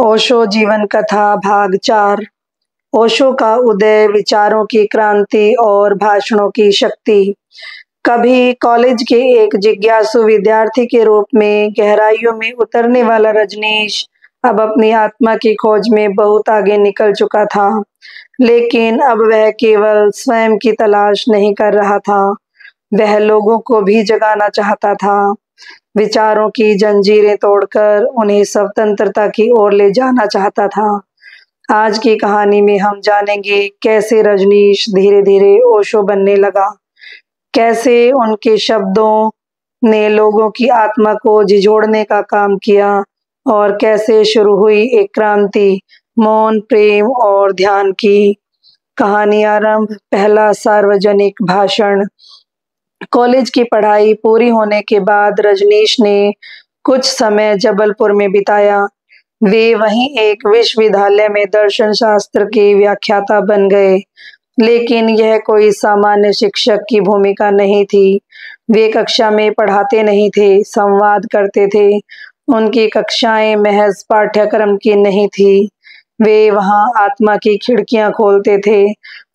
ओशो जीवन कथा भाग 4। ओशो का उदय, विचारों की क्रांति और भाषणों की शक्ति। कभी कॉलेज के एक जिज्ञासु विद्यार्थी के रूप में गहराइयों में उतरने वाला रजनीश अब अपनी आत्मा की खोज में बहुत आगे निकल चुका था। लेकिन अब वह केवल स्वयं की तलाश नहीं कर रहा था, वह लोगों को भी जगाना चाहता था। विचारों की जंजीरें तोड़कर उन्हें स्वतंत्रता की ओर ले जाना चाहता था। आज की कहानी में हम जानेंगे कैसे रजनीश धीरे धीरे ओशो बनने लगा, कैसे उनके शब्दों ने लोगों की आत्मा को झिझोड़ने का काम किया और कैसे शुरू हुई एक क्रांति मौन, प्रेम और ध्यान की। कहानी आरंभ। पहला सार्वजनिक भाषण। कॉलेज की पढ़ाई पूरी होने के बाद रजनीश ने कुछ समय जबलपुर में बिताया। वे वहीं एक विश्वविद्यालय में दर्शन शास्त्र के व्याख्याता बन गए, लेकिन यह कोई सामान्य शिक्षक की भूमिका नहीं थी। वे कक्षा में पढ़ाते नहीं थे, संवाद करते थे। उनकी कक्षाएं महज पाठ्यक्रम की नहीं थी, वे वहां आत्मा की खिड़कियां खोलते थे।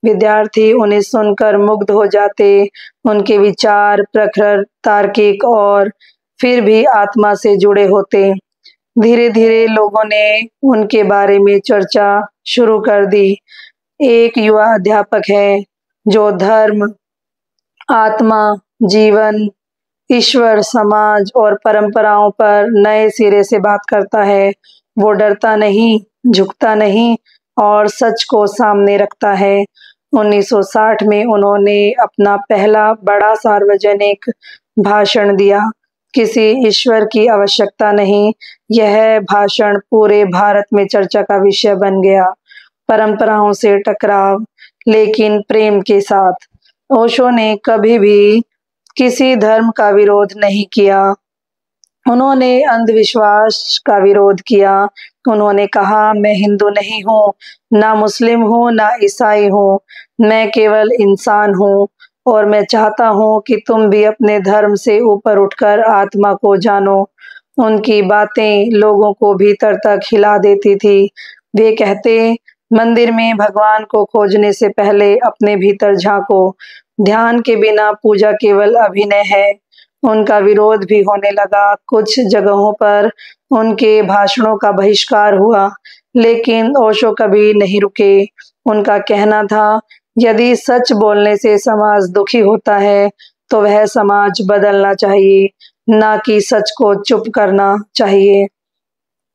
विद्यार्थी उन्हें सुनकर मुग्ध हो जाते। उनके विचार प्रखर, तार्किक और फिर भी आत्मा से जुड़े होते। धीरे धीरे लोगों ने उनके बारे में चर्चा शुरू कर दी। एक युवा अध्यापक है जो धर्म, आत्मा, जीवन, ईश्वर, समाज और परंपराओं पर नए सिरे से बात करता है। वो डरता नहीं, झुकता नहीं और सच को सामने रखता है। 1960 में उन्होंने अपना पहला बड़ा सार्वजनिक भाषण दिया। किसी ईश्वर की आवश्यकता नहीं, यह भाषण पूरे भारत में चर्चा का विषय बन गया। परंपराओं से टकराव, लेकिन प्रेम के साथ। ओशो ने कभी भी किसी धर्म का विरोध नहीं किया। उन्होंने अंधविश्वास का विरोध किया। उन्होंने कहा, मैं हिंदू नहीं हूँ, ना मुस्लिम हूँ, ना ईसाई हूँ, मैं केवल इंसान हूँ और मैं चाहता हूँ कि तुम भी अपने धर्म से ऊपर उठकर आत्मा को जानो। उनकी बातें लोगों को भीतर तक हिला देती थी। वे कहते, मंदिर में भगवान को खोजने से पहले अपने भीतर झांको। ध्यान के बिना पूजा केवल अभिनय है। उनका विरोध भी होने लगा। कुछ जगहों पर उनके भाषणों का बहिष्कार हुआ, लेकिन ओशो कभी नहीं रुके। उनका कहना था, यदि सच बोलने से समाज दुखी होता है तो वह समाज बदलना चाहिए, ना कि सच को चुप करना चाहिए।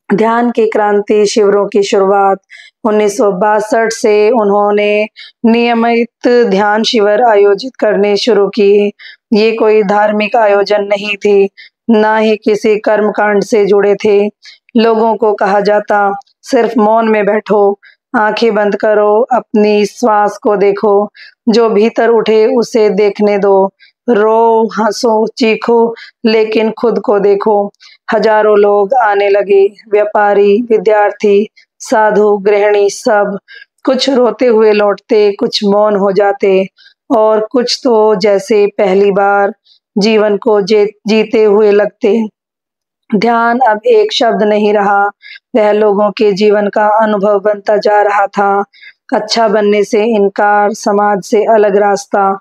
ध्यान की क्रांति शिविरों की शुरुआत। 1962 से उन्होंने नियमित ध्यान शिविर आयोजित करने शुरू किए। ये कोई धार्मिक आयोजन नहीं थे, ना ही किसी कर्मकांड से जुड़े थे। लोगों को कहा जाता, सिर्फ मौन में बैठो, आंखें बंद करो, अपनी श्वास को देखो, जो भीतर उठे उसे देखने दो, रो, हंसो, चीखो, लेकिन खुद को देखो। हजारों लोग आने लगे, व्यापारी, विद्यार्थी, साधु, गृहिणी, सब। कुछ रोते हुए लौटते, कुछ मौन हो जाते और कुछ तो जैसे पहली बार जीवन को जीते हुए लगते। ध्यान अब एक शब्द नहीं रहा, वह लोगों के जीवन का अनुभव बनता जा रहा था। अच्छा बनने से इनकार, समाज से अलग रास्ता।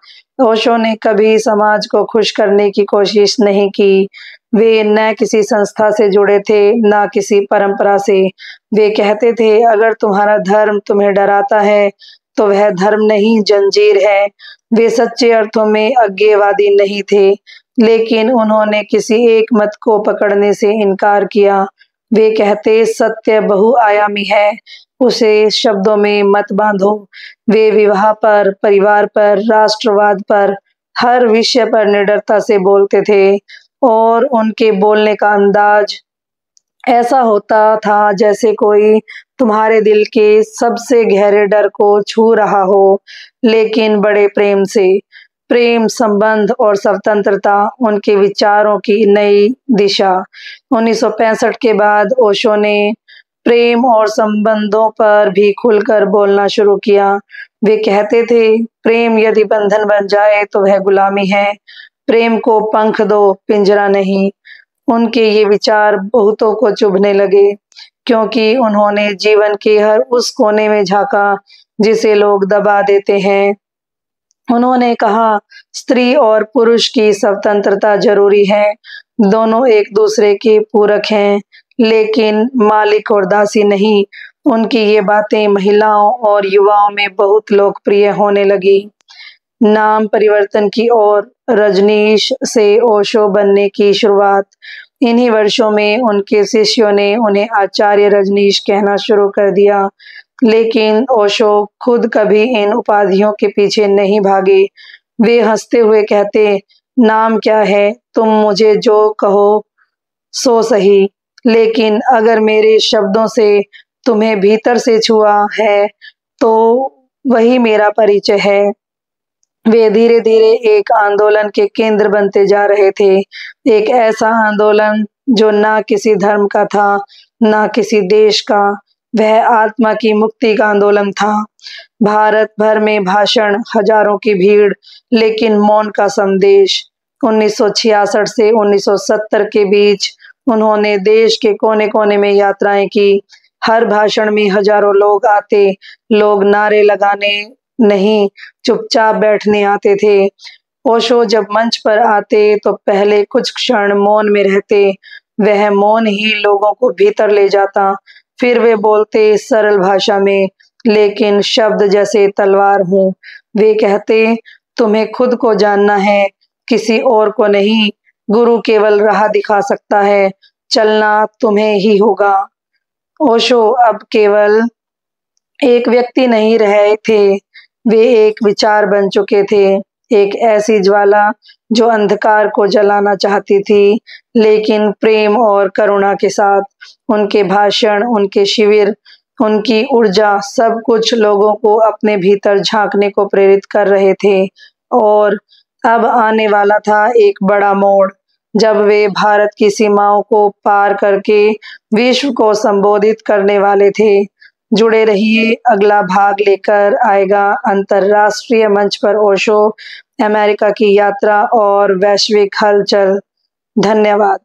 ओशो ने कभी समाज को खुश करने की कोशिश नहीं की। वे न किसी संस्था से जुड़े थे, न किसी परंपरा से। वे कहते थे, अगर तुम्हारा धर्म तुम्हें डराता है तो वह धर्म नहीं, जंजीर है। वे सच्चे अर्थों में अज्ञेयवादी नहीं थे, लेकिन उन्होंने किसी एक मत को पकड़ने से इनकार किया। वे कहते, सत्य बहुआयामी है, उसे शब्दों में मत बांधो। वे विवाह पर, परिवार पर, राष्ट्रवाद पर, हर विषय पर निडरता से बोलते थे और उनके बोलने का अंदाज ऐसा होता था जैसे कोई तुम्हारे दिल के सबसे गहरे डर को छू रहा हो, लेकिन बड़े प्रेम से। प्रेम, संबंध और स्वतंत्रता उनके विचारों की नई दिशा। 1965 के बाद ओशो ने प्रेम और संबंधों पर भी खुलकर बोलना शुरू किया। वे कहते थे, प्रेम यदि बंधन बन जाए तो वह गुलामी है। प्रेम को पंख दो, पिंजरा नहीं। उनके ये विचार बहुतों को चुभने लगे, क्योंकि उन्होंने जीवन के हर उस कोने में झांका जिसे लोग दबा देते हैं। उन्होंने कहा, स्त्री और पुरुष की स्वतंत्रता जरूरी है, दोनों एक दूसरे के पूरक हैं, लेकिन मालिक और दासी नहीं। उनकी ये बातें महिलाओं और युवाओं में बहुत लोकप्रिय होने लगी। नाम परिवर्तन की ओर रजनीश से ओशो बनने की शुरुआत। इन्हीं वर्षों में उनके शिष्यों ने उन्हें आचार्य रजनीश कहना शुरू कर दिया, लेकिन ओशो खुद कभी इन उपाधियों के पीछे नहीं भागे। वे हंसते हुए कहते, नाम क्या है, तुम मुझे जो कहो सो सही, लेकिन अगर मेरे शब्दों से तुम्हें भीतर से छुआ है तो वही मेरा परिचय है। वे धीरे धीरे एक आंदोलन के केंद्र बनते जा रहे थे, एक ऐसा आंदोलन जो ना किसी धर्म का था, ना किसी देश का। वह आत्मा की मुक्ति का आंदोलन था। भारत भर में भाषण, हजारों की भीड़, लेकिन मौन का संदेश। 1966 से 1970 के बीच उन्होंने देश के कोने कोने में यात्राएं की। हर भाषण में हजारों लोग आते। लोग नारे लगाने नहीं, चुपचाप बैठने आते थे। ओशो जब मंच पर आते तो पहले कुछ क्षण मौन में रहते। वह मौन ही लोगों को भीतर ले जाता। फिर वे बोलते सरल भाषा में, लेकिन शब्द जैसे तलवार हों। वे कहते, तुम्हें खुद को जानना है, किसी और को नहीं। गुरु केवल राह दिखा सकता है, चलना तुम्हें ही होगा। ओशो अब केवल एक व्यक्ति नहीं रहे थे, वे एक विचार बन चुके थे, एक ऐसी ज्वाला जो अंधकार को जलाना चाहती थी, लेकिन प्रेम और करुणा के साथ। उनके भाषण, उनके शिविर, उनकी ऊर्जा, सब कुछ लोगों को अपने भीतर झांकने को प्रेरित कर रहे थे। और अब आने वाला था एक बड़ा मोड़, जब वे भारत की सीमाओं को पार करके विश्व को संबोधित करने वाले थे। जुड़े रहिए, अगला भाग लेकर आएगा अंतर्राष्ट्रीय मंच पर ओशो, अमेरिका की यात्रा और वैश्विक हलचल। धन्यवाद।